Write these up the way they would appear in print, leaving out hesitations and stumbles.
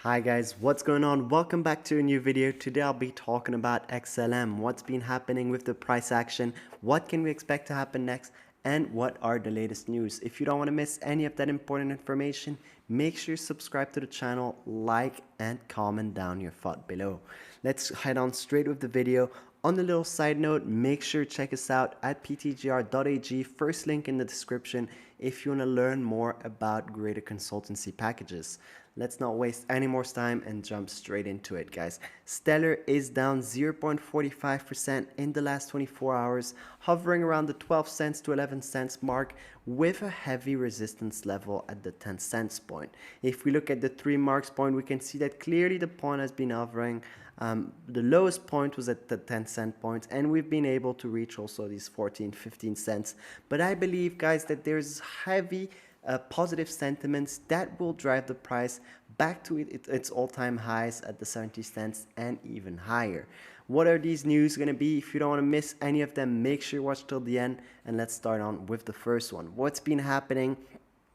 Hi guys, what's going on? Welcome back to a new video. Today I'll be talking about XLM, what's been happening with the price action, what can we expect to happen next, and what are the latest news. If you don't want to miss any of that important information, make sure you subscribe to the channel, like, and comment down your thought below. Let's head on straight with the video. On the little side note, make sure to check us out at ptgr.ag, first link in the description if you want to learn more about greater consultancy packages. Let's not waste any more time and jump straight into it, guys. Stellar is down 0.45% in the last 24 hours, hovering around the 12 cents to 11 cents mark with a heavy resistance level at the 10 cents point. If we look at the 3 marks point, we can see that clearly the point has been hovering. The lowest point was at the 10-cent point, and we've been able to reach also these 14-15 cents. But I believe, guys, that there's heavy positive sentiments that will drive the price back to its all-time highs at the 70 cents and even higher. What are these news going to be? If you don't want to miss any of them, make sure you watch till the end, and let's start on with the first one. What's been happening?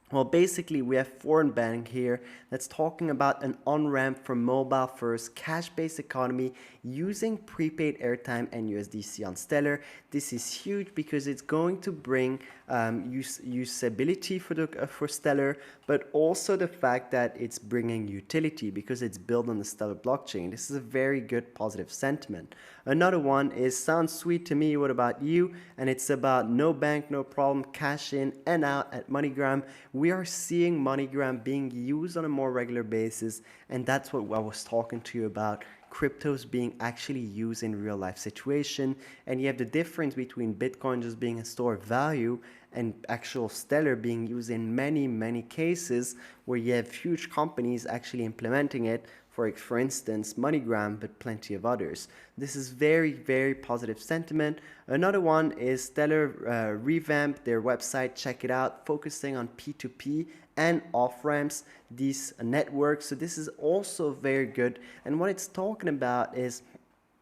Well, basically, we have foreign bank here that's talking about an on-ramp for mobile-first, cash-based economy using prepaid airtime and USDC on Stellar. This is huge because it's going to bring usability for Stellar, but also the fact that it's bringing utility because it's built on the Stellar blockchain. This is a very good positive sentiment. Another one is sounds sweet to me. What about you? And it's about no bank, no problem, cash in and out at MoneyGram. We are seeing MoneyGram being used on a more regular basis, and that's what I was talking to you about. Cryptos being actually used in real life situation, and you have the difference between Bitcoin just being a store of value and actual Stellar being used in many cases where you have huge companies actually implementing it. For instance, MoneyGram, but plenty of others. This is very positive sentiment. Another one is Stellar revamped their website. Check it out, focusing on P2P and off-ramps, these networks. So this is also very good. And what it's talking about is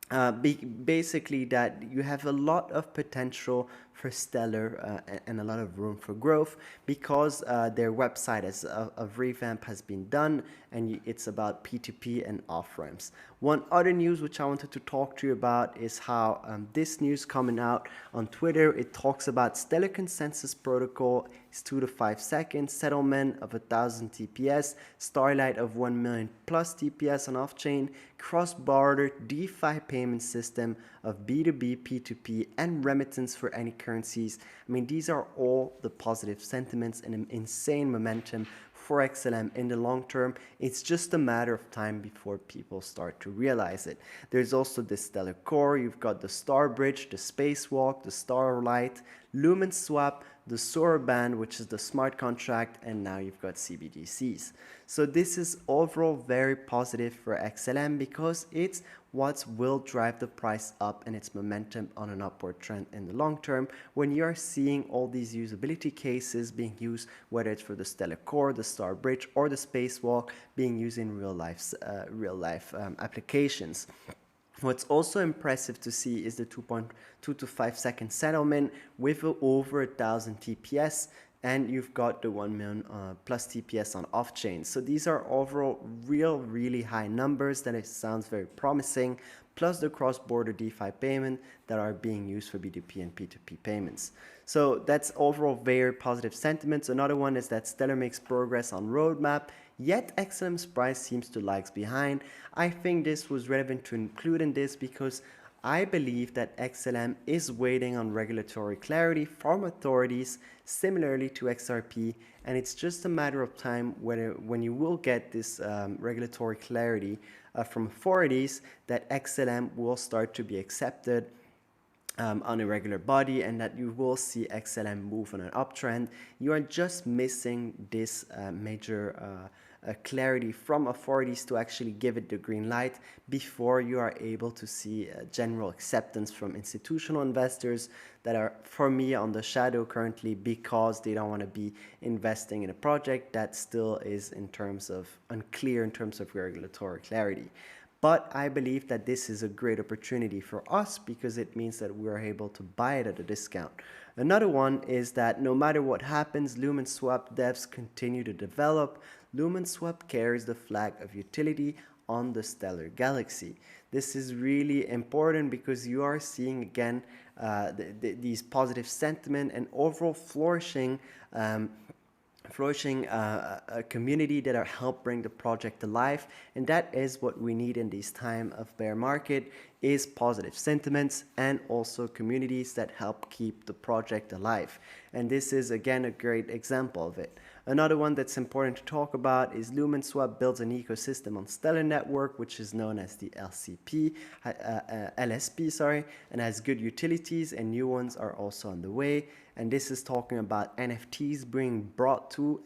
basically that you have a lot of potential for Stellar and a lot of room for growth because their website as a revamp has been done, and it's about P2P and off-ramps. One other news which I wanted to talk to you about is how this news coming out on Twitter. It talks about Stellar consensus protocol is 2 to 5 seconds, settlement of 1,000 TPS, Starlight of 1 million plus TPS on off-chain, cross-border DeFi payment system of B2B, P2P, and remittance for any currencies. I mean, these are all the positive sentiments and an insane momentum for XLM in the long term. It's just a matter of time before people start to realize it. There's also the Stellar Core, you've got the Star Bridge, the Spacewalk, the Starlight, Lumens Swap, the Sora Band, which is the smart contract, and now you've got CBDCs. So this is overall very positive for XLM because it's what will drive the price up and its momentum on an upward trend in the long term when you are seeing all these usability cases being used, whether it's for the Stellar Core, the Star Bridge, or the Spacewalk being used in real life applications. What's also impressive to see is the 2.2 to 5 second settlement with over 1,000 TPS, and you've got the 1 million plus TPS on off-chain. So these are overall really high numbers that it sounds very promising, plus the cross-border DeFi payment that are being used for B2P and P2P payments. So that's overall very positive sentiments. Another one is that Stellar makes progress on roadmap, yet XLM's price seems to lag behind. I think this was relevant to include in this because I believe that XLM is waiting on regulatory clarity from authorities similarly to XRP, and it's just a matter of time when you will get this regulatory clarity from authorities that XLM will start to be accepted on a regular body, and that you will see XLM move on an uptrend. You are just missing this major clarity from authorities to actually give it the green light before you are able to see general acceptance from institutional investors that are, for me, on the shadow currently because they don't want to be investing in a project that still is unclear in terms of regulatory clarity. But I believe that this is a great opportunity for us because it means that we are able to buy it at a discount. Another one is that no matter what happens, Lumens Swap devs continue to develop. LumenSwap carries the flag of utility on the stellar galaxy. This is really important because you are seeing again these positive sentiment and overall flourishing a community that are help bring the project to life, and that is what we need in this time of bear market, is positive sentiments and also communities that help keep the project alive. And this is again a great example of it. Another one that's important to talk about is LumenSwap builds an ecosystem on Stellar Network, which is known as the LSP, and has good utilities, and new ones are also on the way. And this is talking about NFTs being brought to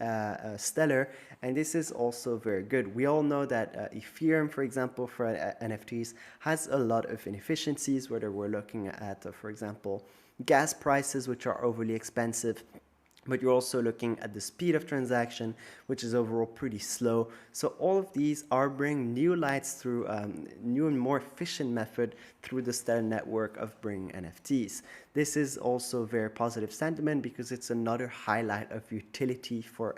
Stellar, and this is also very good. We all know that Ethereum, for example, for NFTs has a lot of inefficiencies, whether we're looking at, for example, gas prices, which are overly expensive, but you're also looking at the speed of transaction, which is overall pretty slow. So all of these are bringing new lights through new and more efficient method through the Stellar network of bringing NFTs. This is also very positive sentiment because it's another highlight of utility for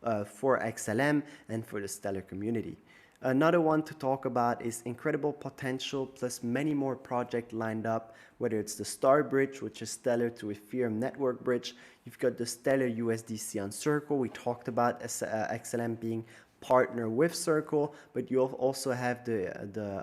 XLM and for the Stellar community. Another one to talk about is incredible potential plus many more projects lined up, whether it's the Star Bridge, which is Stellar to Ethereum network bridge. You've got the Stellar USDC on Circle. We talked about XLM being partner with Circle, but you also have the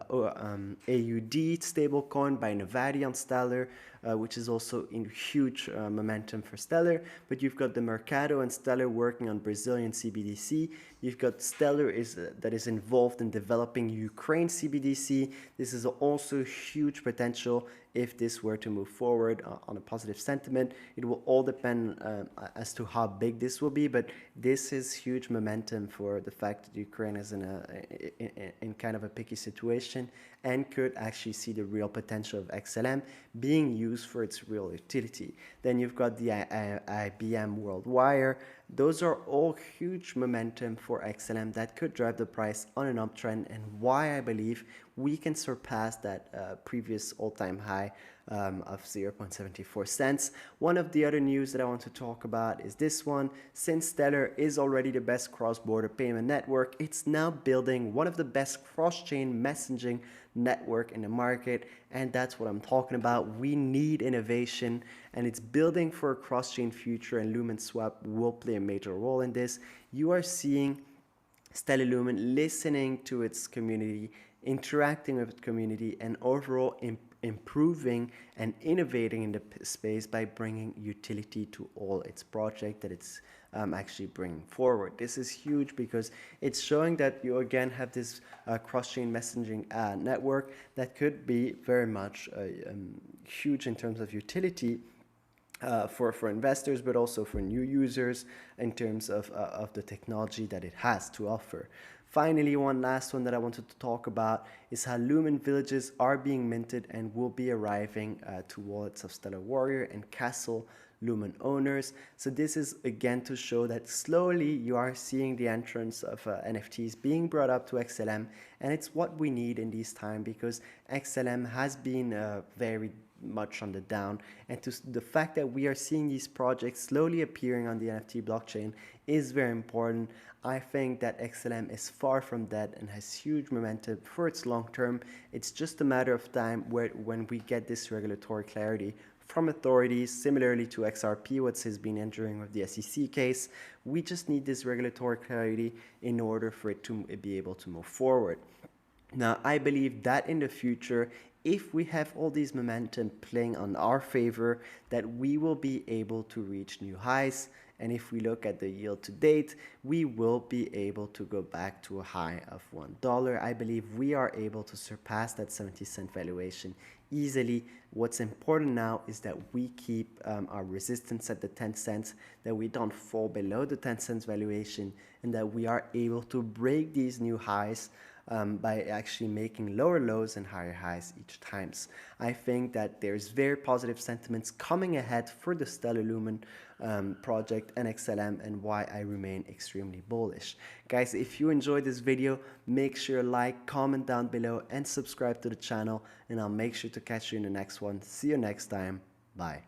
AUD stablecoin by Navadi on Stellar, which is also in huge momentum for Stellar. But you've got the Mercado and Stellar working on Brazilian CBDC. You've got Stellar that is involved in developing Ukraine CBDC. This is also huge potential if this were to move forward on a positive sentiment. It will all depend as to how big this will be, but this is huge momentum for the fact that Ukraine is in kind of a picky situation and could actually see the real potential of XLM being used for its real utility. Then you've got the IBM World Wire. Those are all huge momentum for XLM that could drive the price on an uptrend, and why I believe we can surpass that previous all-time high of 0.74 cents. One of the other news that I want to talk about is this one. Since Stellar is already the best cross-border payment network, it's now building one of the best cross-chain messaging network in the market, and that's what I'm talking about. We need innovation, and it's building for a cross-chain future, and LumenSwap will play a major role in this. You are seeing Stellar Lumen listening to its community, interacting with the community, and overall improving and innovating in the space by bringing utility to all its projects that it's actually bringing forward. This is huge because it's showing that you again have this cross-chain messaging network that could be very much huge in terms of utility for investors, but also for new users in terms of the technology that it has to offer. Finally, one last one that I wanted to talk about is how Lumen villages are being minted and will be arriving to wallets of Stellar Warrior and Castle Lumen owners. So this is again to show that slowly you are seeing the entrance of NFTs being brought up to XLM, and it's what we need in this time because XLM has been very much on the down, and the fact that we are seeing these projects slowly appearing on the NFT blockchain is very important. I think that XLM is far from dead and has huge momentum for its long term. It's just a matter of time when we get this regulatory clarity from authorities, similarly to XRP, what has been entering with the SEC case. We just need this regulatory clarity in order for it to be able to move forward. Now, I believe that in the future, if we have all these momentum playing on our favor, that we will be able to reach new highs. And if we look at the yield to date, we will be able to go back to a high of $1. I believe we are able to surpass that 70-cent valuation easily. What's important now is that we keep our resistance at the 10 cents, that we don't fall below the 10 cents valuation, and that we are able to break these new highs by actually making lower lows and higher highs each times. I think that there's very positive sentiments coming ahead for the Stellar Lumen project and XLM, and why I remain extremely bullish. Guys, if you enjoyed this video, make sure to like, comment down below, and subscribe to the channel, and I'll make sure to catch you in the next one. See you next time. Bye.